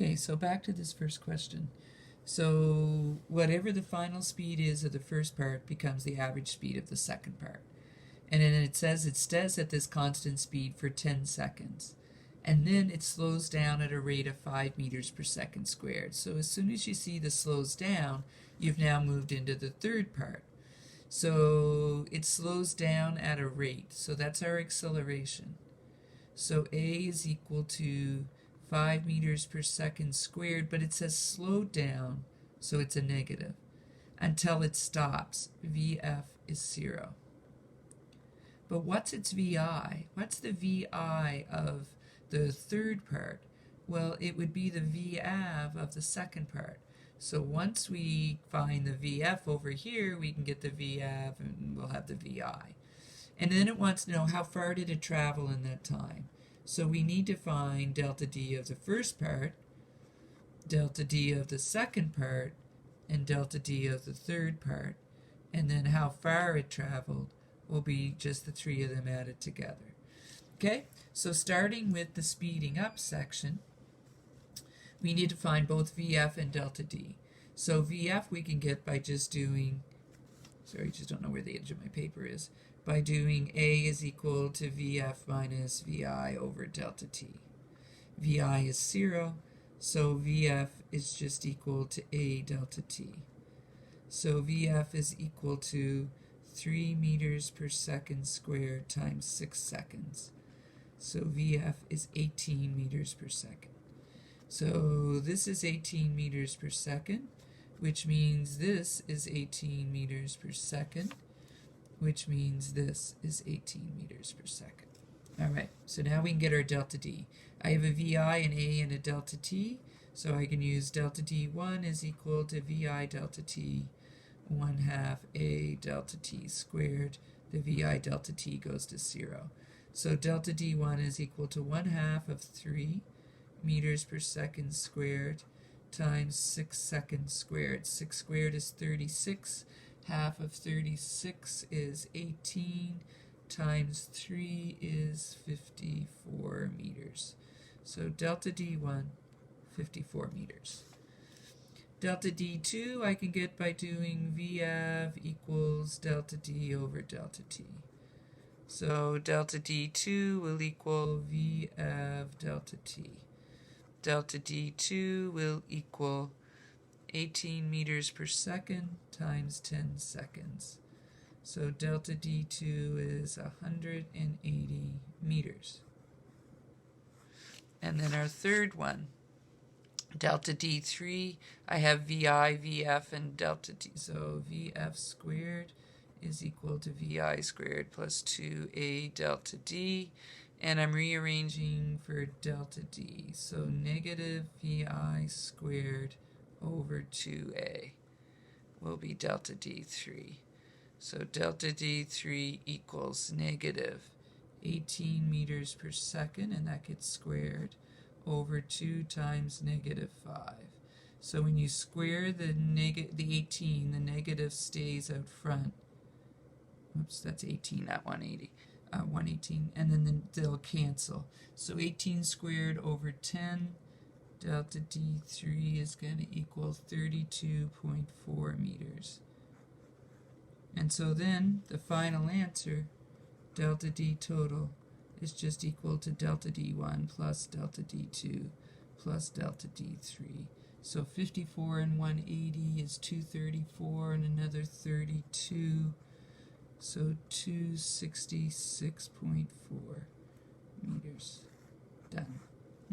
Okay, so back to this first question. So whatever the final speed is of the first part becomes the average speed of the second part. And then it says at this constant speed for 10 seconds. And then it slows down at a rate of 5 meters per second squared. So as soon as you see the slows down, you've now moved into the third part. So it slows down at a rate. So that's our acceleration. So A is equal to 5 meters per second squared, but it says slowed down, so it's a negative, until it stops. VF is 0. But what's its VI? What's the VI of the third part? Well, it would be the VAV of the second part. So once we find the VF over here, we can get the VAV and we'll have the VI. And then it wants to know how far did it travel in that time. So we need to find delta D of the first part, delta D of the second part, and delta D of the third part. And then how far it traveled will be just the three of them added together. Okay, so starting with the speeding up section, we need to find both VF and delta D. So VF we can get by just doing, sorry, I just don't know where the edge of my paper is, by doing A is equal to VF minus VI over delta T. VI is 0, so VF is just equal to A delta T. So VF is equal to 3 meters per second squared times 6 seconds. So VF is 18 meters per second. So this is 18 meters per second, which means this is 18 meters per second, which means this is 18 meters per second. All right, so now we can get our delta D. I have a VI, an A, and a delta T, so I can use delta D1 is equal to VI delta T 1/2 A delta T squared. The VI delta T goes to 0. So delta D1 is equal to 1/2 of 3 meters per second squared times 6 seconds squared. 6 squared is 36. Half of 36 is 18 times 3 is 54 meters. So delta D1, 54 meters. Delta D2 I can get by doing VAV equals delta D over delta T. So delta D2 will equal VAV delta T. Delta D2 will equal 18 meters per second times 10 seconds. So delta D2 is 180 meters. And then our third one, delta D3, I have VI, VF, and delta D. So VF squared is equal to VI squared plus 2A delta D. And I'm rearranging for delta D. So negative VI squared over 2A will be delta D3. So delta D3 equals negative 18 meters per second, and that gets squared, over 2 times negative 5. So when you square the 18, the negative stays out front. Oops, that's 18, not 180. 118, and then they'll cancel. So 18 squared over 10, delta D3 is going to equal 32.4 meters. And so then the final answer, delta D total, is just equal to delta D1 plus delta D2 plus delta D3. So 54 and 180 is 234 and another 32. So 266.4 meters. Done.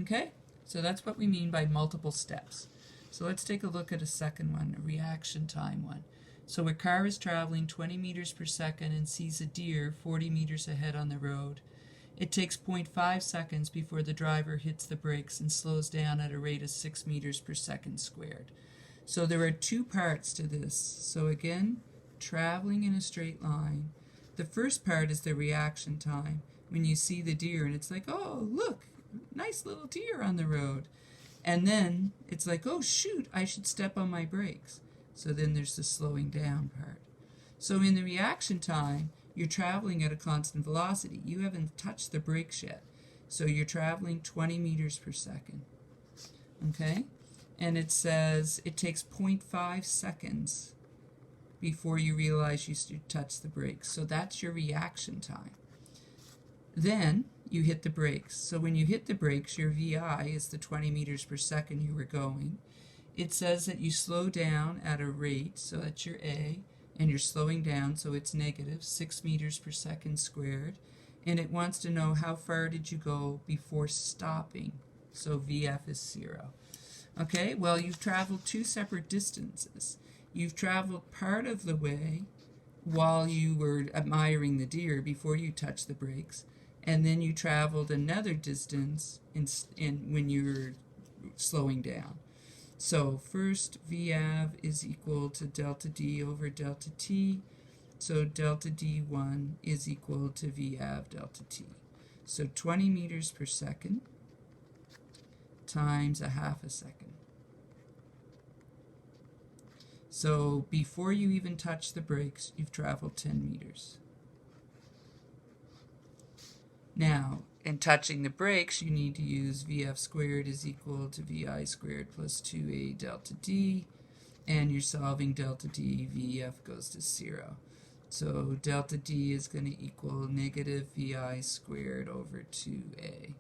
Okay? So that's what we mean by multiple steps. So let's take a look at a second one, a reaction time one. So a car is traveling 20 meters per second and sees a deer 40 meters ahead on the road. It takes 0.5 seconds before the driver hits the brakes and slows down at a rate of 6 meters per second squared. So there are two parts to this. So again, traveling in a straight line. The first part is the reaction time, when you see the deer and it's like, oh, look, nice little deer on the road. And then it's like, oh, shoot, I should step on my brakes. So then there's the slowing down part. So in the reaction time, you're traveling at a constant velocity. You haven't touched the brakes yet. So you're traveling 20 meters per second. okay? And it says it takes 0.5 seconds before you realize you should touch the brakes. So that's your reaction time. Then you hit the brakes. So when you hit the brakes, your VI is the 20 meters per second you were going. It says that you slow down at a rate, so that's your A, and you're slowing down, so it's negative 6 meters per second squared. And it wants to know how far did you go before stopping, so VF is 0. Okay, well, you've traveled two separate distances. You've traveled part of the way while you were admiring the deer before you touched the brakes, and then you traveled another distance when you were slowing down. So first VAV is equal to delta D over delta T. So delta D1 is equal to VAV delta T. So 20 meters per second times a half a second. So before you even touch the brakes, you've traveled 10 meters. Now, in touching the brakes, you need to use VF squared is equal to VI squared plus 2A delta D, and you're solving delta D, VF goes to 0. So delta D is going to equal negative VI squared over 2A.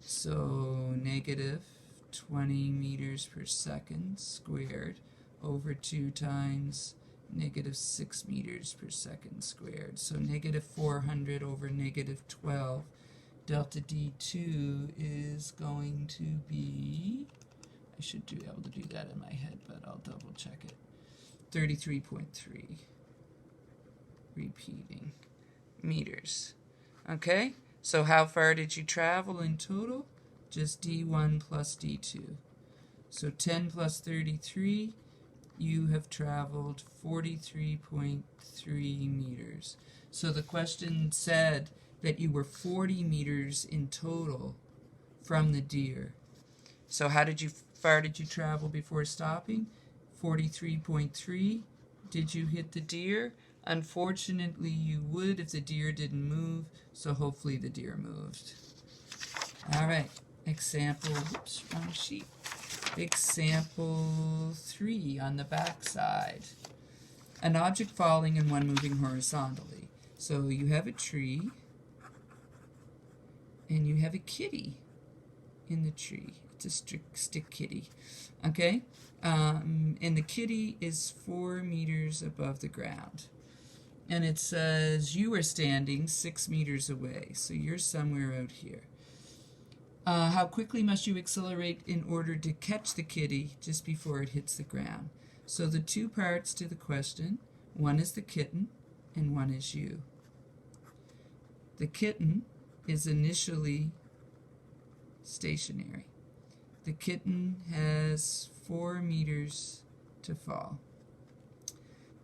So negative 20 meters per second squared over 2 times negative 6 meters per second squared. So negative 400 over negative 12. Delta D2 is going to be, I should be able to do that in my head, but I'll double check it, 33.3, repeating, meters. Okay, so how far did you travel in total? Just D1 plus D2. So 10 plus 33, you have traveled 43.3 meters. So the question said that you were 40 meters in total from the deer. So how far did you travel before stopping? 43.3. Did you hit the deer? Unfortunately, you would if the deer didn't move, so hopefully the deer moved. All right, example, whoops, wrong sheet. Example 3 on the back side. An object falling and one moving horizontally. So you have a tree, and you have a kitty in the tree. It's a stick kitty. Okay? And the kitty is 4 meters above the ground. And it says you are standing 6 meters away. So you're somewhere out here. How quickly must you accelerate in order to catch the kitty just before it hits the ground? So the two parts to the question, one is the kitten and one is you. The kitten is initially stationary. The kitten has 4 meters to fall.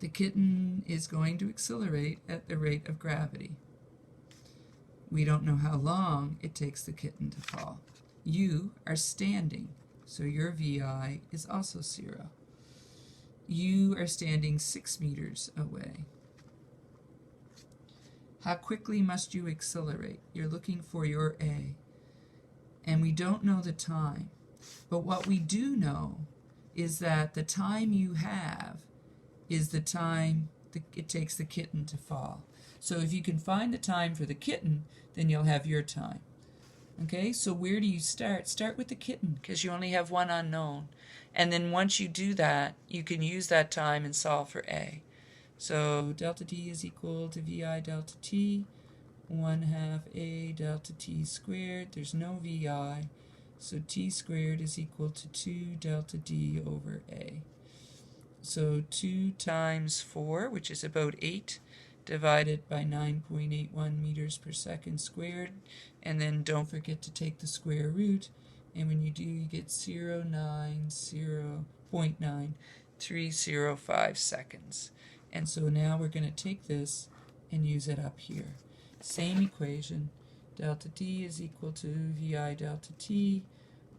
The kitten is going to accelerate at the rate of gravity. We don't know how long it takes the kitten to fall. You are standing, so your VI is also 0. You are standing 6 meters away. How quickly must you accelerate? You're looking for your A. And we don't know the time. But what we do know is that the time you have is the time it takes the kitten to fall. So if you can find the time for the kitten, then you'll have your time. Okay, so where do you start? Start with the kitten, because you only have one unknown. And then once you do that, you can use that time and solve for A. So delta D is equal to VI delta T, 1/2 A delta T squared. There's no VI, so T squared is equal to 2 delta D over A. So 2 times 4, which is about 8, divided by 9.81 meters per second squared. And then don't forget to take the square root. And when you do, you get 0.9305 seconds. And so now we're going to take this and use it up here. Same equation. Delta D is equal to VI delta T,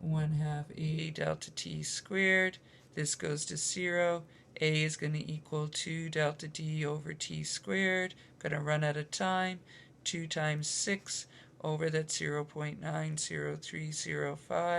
1/2 A delta T squared. This goes to 0. A is going to equal 2 delta D over T squared. Going to run out of time. 2 times 6 over that 0.90305.